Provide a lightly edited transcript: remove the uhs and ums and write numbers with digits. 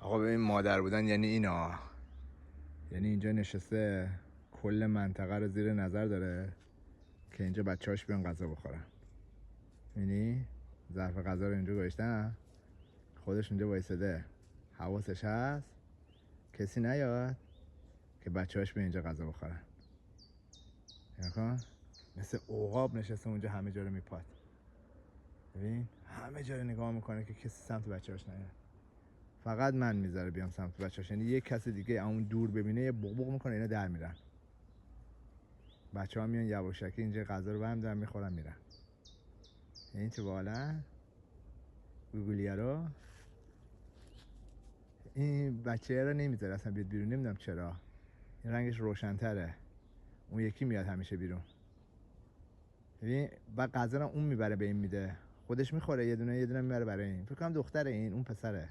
آقا ببین، مادر بودن یعنی اینا، یعنی اینجا نشسته کل منطقه رو زیر نظر داره که اینجا بچه‌هاش بیان غذا بخورن. یعنی ظرف غذا رو اینجا گذاشتن، خودش اینجا وایساده، حواسش هست کسی نیاد که بچه‌هاش بیان اینجا غذا بخورن. نکن مثل عقاب نشسته اونجا، همه جا رو میپاد. ببین همه جا رو نگاه میکنه که کسی سمت بچه‌هاش نیاد. فقط من میذاره بیام سمت بچه‌هاش، یعنی یک کسی دیگه اون دور ببینه یه بغبغ میکنه، اینا در میرن. بچه‌ها میان یواشکی اینجا غذا رو برم دارن میخورن میرن. این چه بالا گوگلیه رو این بچه رو نمیذاره اصلا بیاد بیرون، نمیدونم چرا. این رنگش روشن‌تره، اون یکی میاد همیشه بیرون. ببین بعد غذا رو اون میبره به این میده، خودش میخوره، یه دونه میبره برای این. فکر کنم دختره این، اون پسره.